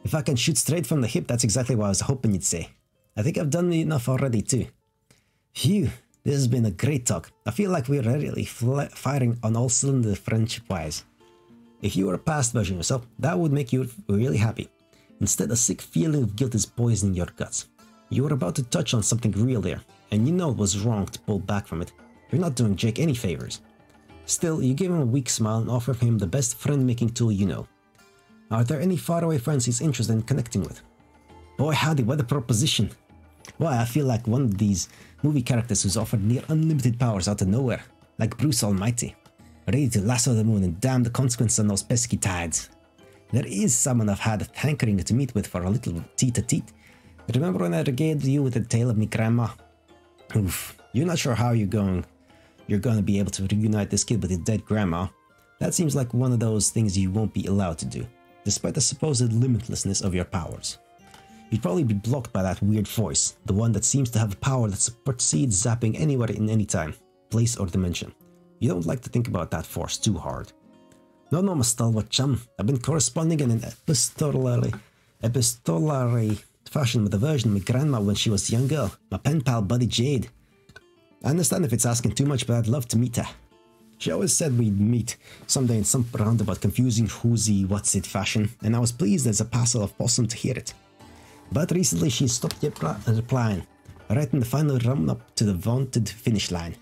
If I can shoot straight from the hip, that's exactly what I was hoping you'd say. I think I've done enough already too. Phew, this has been a great talk. I feel like we're really firing on all cylinders friendship-wise. If you were a past version of yourself, that would make you really happy. Instead, a sick feeling of guilt is poisoning your guts. You were about to touch on something real there, and you know it was wrong to pull back from it. You're not doing Jake any favors. Still, you give him a weak smile and offer him the best friend-making tool you know. Are there any faraway friends he's interested in connecting with? Boy howdy, what a proposition. Why, I feel like one of these movie characters who's offered near unlimited powers out of nowhere, like Bruce Almighty, ready to lasso the moon and damn the consequences on those pesky tides. There is someone I've had a hankering to meet with for a little teat-a-teat. Remember when I regaled you with the tale of me grandma? Oof, you're not sure how you're gonna be able to reunite this kid with his dead grandma. That seems like one of those things you won't be allowed to do, despite the supposed limitlessness of your powers. You'd probably be blocked by that weird voice, the one that seems to have a power that supersedes zapping anywhere in any time, place or dimension. You don't like to think about that force too hard. No, my stalwart chum. I've been corresponding in an epistolary fashion with a version of my grandma when she was a young girl, my pen pal buddy Jade. I understand if it's asking too much, but I'd love to meet her. She always said we'd meet someday in some roundabout confusing who's-y what's-it fashion, and I was pleased as a parcel of possum to hear it. But recently she stopped replying, right in the final run-up to the vaunted finish line.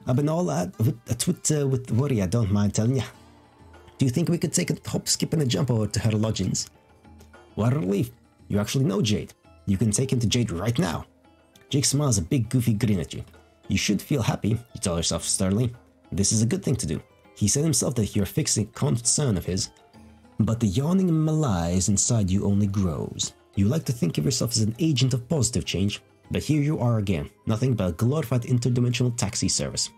I've been all out with worry, I don't mind telling ya. Do you think we could take a hop, skip and a jump over to her lodgings? What a relief. You actually know Jade. You can take him to Jade right now. Jake smiles a big goofy grin at you. You should feel happy, you tell yourself sternly. This is a good thing to do. He said himself that you're fixing a concern of his. But the yawning malaise inside you only grows. You like to think of yourself as an agent of positive change, but here you are again, nothing but a glorified interdimensional taxi service.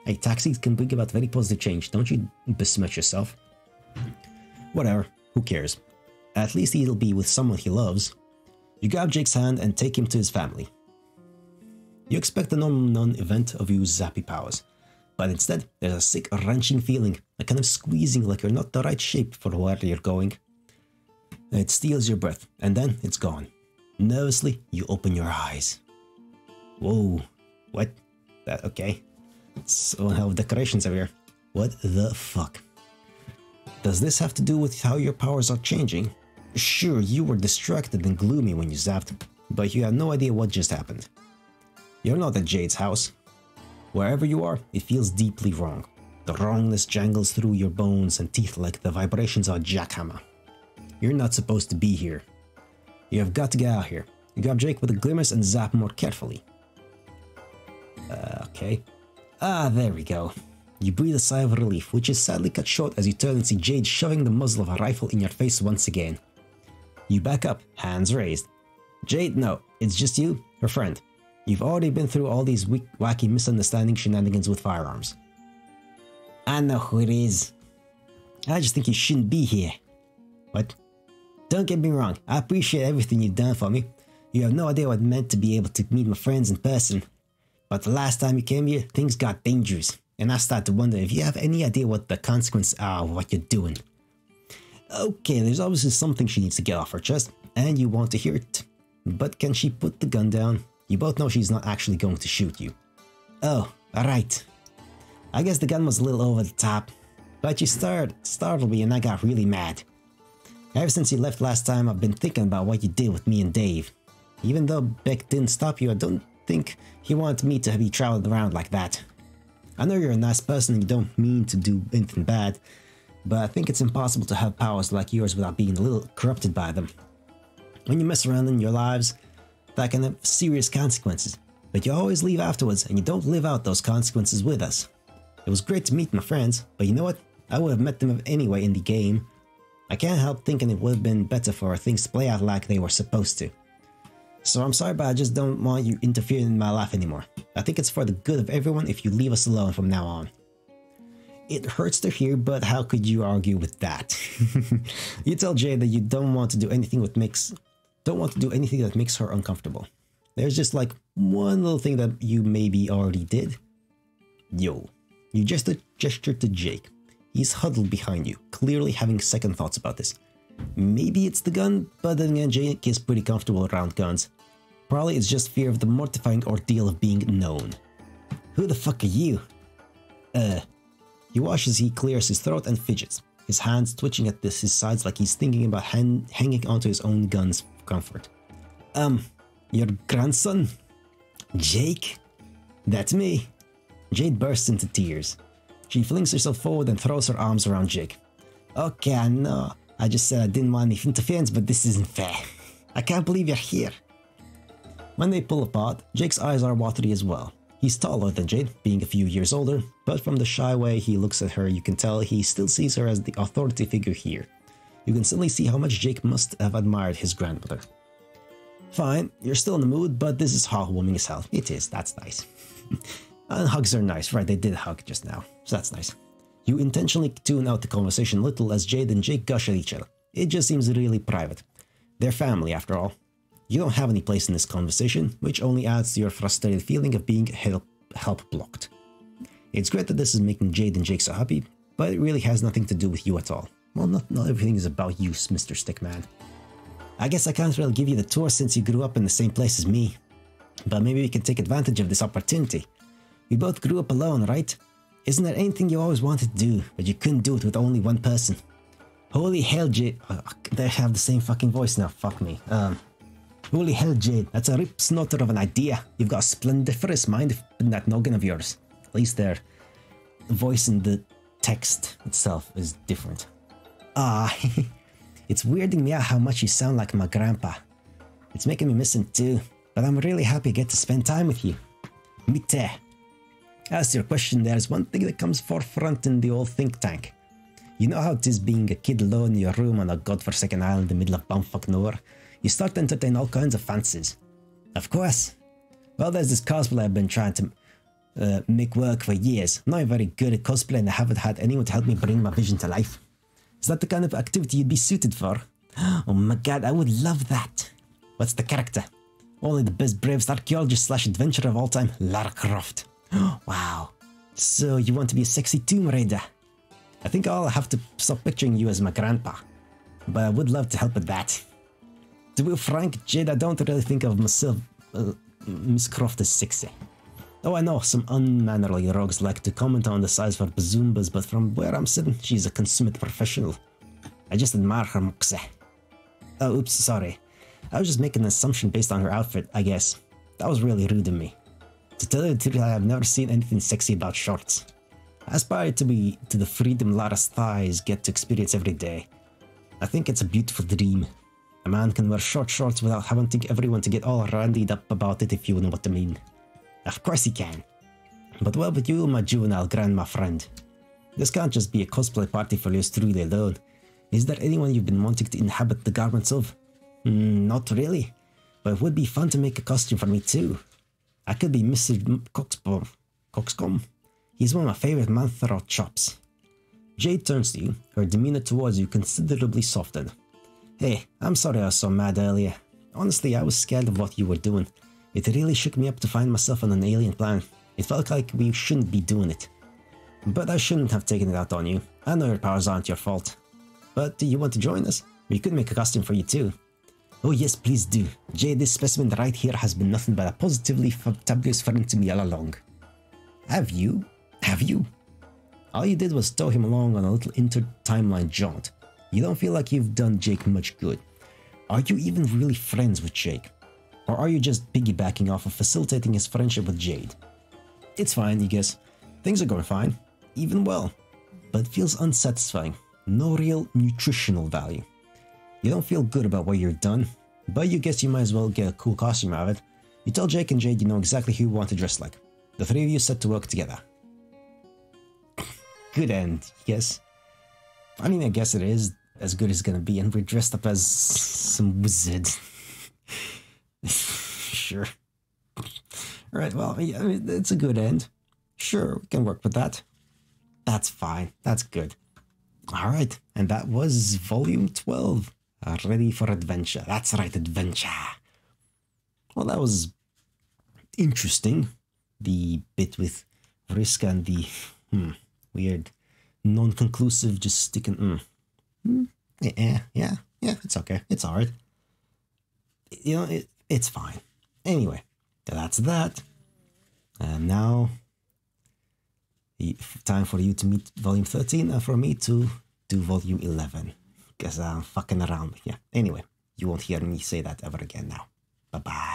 Hey, taxis can bring about very positive change, don't you besmirch yourself? Whatever, who cares? At least he'll be with someone he loves. You grab Jake's hand and take him to his family. You expect the normal non-event of use zappy powers, but instead there's a sick wrenching feeling, a kind of squeezing like you're not the right shape for where you're going. It steals your breath, and then it's gone. Nervously, you open your eyes. Whoa, what? Okay. So hell of decorations over here. What the fuck? Does this have to do with how your powers are changing? Sure, you were distracted and gloomy when you zapped, but you have no idea what just happened. You're not at Jade's house. Wherever you are, it feels deeply wrong. The wrongness jangles through your bones and teeth like the vibrations of a jackhammer. You're not supposed to be here. You have got to get out here. You grab Jake with a grimace and zap more carefully. Okay. Ah, there we go. You breathe a sigh of relief, which is sadly cut short as you turn and see Jade shoving the muzzle of a rifle in your face once again. You back up, hands raised. Jade, no, it's just you, her friend. You've already been through all these wacky misunderstanding shenanigans with firearms. I know who it is. I just think you shouldn't be here. What? Don't get me wrong, I appreciate everything you've done for me. You have no idea what it meant to be able to meet my friends in person. But the last time you came here, things got dangerous, and I started to wonder if you have any idea what the consequences are of what you're doing. Okay, there's obviously something she needs to get off her chest, and you want to hear it. But can she put the gun down? You both know she's not actually going to shoot you. Oh, alright. I guess the gun was a little over the top, but you startled me and I got really mad. Ever since you left last time, I've been thinking about what you did with me and Dave. Even though Beck didn't stop you, I don't think he wanted me to be traveling around like that. I know you're a nice person and you don't mean to do anything bad, but I think it's impossible to have powers like yours without being a little corrupted by them. When you mess around in your lives, that can have serious consequences, but you always leave afterwards and you don't live out those consequences with us. It was great to meet my friends, but you know what? I would have met them anyway in the game. I can't help thinking it would have been better for things to play out like they were supposed to. So I'm sorry, but I just don't want you interfering in my life anymore. I think it's for the good of everyone if you leave us alone from now on. It hurts to hear, but how could you argue with that? You tell Jay that you don't want to do anything that makes her uncomfortable. There's just like one little thing that you maybe already did. Yo, you just gestured to Jake. He's huddled behind you, clearly having second thoughts about this. Maybe it's the gun, but then again, Jake is pretty comfortable around guns. Probably it's just fear of the mortifying ordeal of being known. Who the fuck are you? He washes, he clears his throat and fidgets, his hands twitching at his sides like he's thinking about hanging onto his own gun's comfort. Your grandson? Jake? That's me. Jade bursts into tears. She flings herself forward and throws her arms around Jake. Okay, I know. I just said I didn't want any interference, but this isn't fair. I can't believe you're here. When they pull apart, Jake's eyes are watery as well. He's taller than Jade, being a few years older, but from the shy way he looks at her, you can tell he still sees her as the authority figure here. You can suddenly see how much Jake must have admired his grandmother. Fine, you're still in the mood, but this is heartwarming as hell. It is, that's nice. And hugs are nice, right? They did hug just now, so that's nice. You intentionally tune out the conversation a little as Jade and Jake gush at each other. It just seems really private. They're family, after all. You don't have any place in this conversation, which only adds to your frustrated feeling of being help blocked. It's great that this is making Jade and Jake so happy, but it really has nothing to do with you at all. Well, not everything is about you, Mr. Stickman. I guess I can't really give you the tour since you grew up in the same place as me. But maybe we can take advantage of this opportunity. We both grew up alone, right? Isn't there anything you always wanted to do, but you couldn't do it with only one person? Holy hell, Jade. They have the same fucking voice now, fuck me. Holy hell, Jade, that's a rip snorter of an idea. You've got a splendiferous mind in that noggin of yours. At least their voice in the text itself is different. It's weirding me out how much you sound like my grandpa. It's making me miss him too, but I'm really happy I get to spend time with you. Me too. As to your question, there's one thing that comes forefront in the old think tank. You know how it is being a kid alone in your room on a godforsaken island in the middle of bumfuck nowhere? You start to entertain all kinds of fancies. Of course. Well, there's this cosplay I've been trying to make work for years. I'm not very good at cosplay and I haven't had anyone to help me bring my vision to life. Is that the kind of activity you'd be suited for? Oh my god, I would love that. What's the character? Only the best bravest archaeologist / adventurer of all time, Lara Croft. Wow. So you want to be a sexy Tomb Raider? I think I'll have to stop picturing you as my grandpa. But I would love to help with that. To be frank, Jade, I don't really think of myself, Miss Croft as sexy. Oh, I know, some unmannerly rogues like to comment on the size of her bazoombas, but from where I'm sitting, she's a consummate professional. I just admire her moxie. Oh, oops, sorry. I was just making an assumption based on her outfit, I guess. That was really rude of me. To tell you the truth, I have never seen anything sexy about shorts. I aspire to the freedom Lara's thighs get to experience every day. I think it's a beautiful dream. A man can wear short shorts without having everyone to get all randied up about it, if you know what I mean. Of course he can. But what about you, my juvenile grandma friend? This can't just be a cosplay party for yours truly alone. Is there anyone you've been wanting to inhabit the garments of? Not really. But it would be fun to make a costume for me too. I could be Mr. Coxcomb. He's one of my favorite man-throat chops. Jade turns to you, her demeanor towards you considerably softened. Hey, I'm sorry I was so mad earlier. Honestly, I was scared of what you were doing. It really shook me up to find myself on an alien planet. It felt like we shouldn't be doing it. But I shouldn't have taken it out on you. I know your powers aren't your fault. But do you want to join us? We could make a costume for you too. Oh yes, please do. Jade, this specimen right here has been nothing but a positively fabulous friend to me all along. Have you? Have you? All you did was tow him along on a little inter-timeline jaunt. You don't feel like you've done Jake much good. Are you even really friends with Jake? Or are you just piggybacking off of facilitating his friendship with Jade? It's fine, you guess. Things are going fine. Even well. But it feels unsatisfying. No real nutritional value. You don't feel good about what you've done, but you guess you might as well get a cool costume out of it. You tell Jake and Jade you know exactly who you want to dress like. The three of you set to work together. Good end, yes. I mean, I guess it is as good as it's gonna be, and we're dressed up as some wizard. Sure. Alright, well, I mean, it's a good end. Sure, we can work with that. That's fine, that's good. Alright, and that was volume 12. Ready for adventure. That's right, adventure. Well, that was interesting. The bit with Vriska and the weird, non-conclusive, just sticking. Yeah. Yeah, it's okay. It's alright. You know, it's fine. Anyway, that's that. And now, time for you to meet Volume 13 and for me to do Volume 11. Because I'm fucking around. Yeah, anyway, you won't hear me say that ever again now. Bye-bye.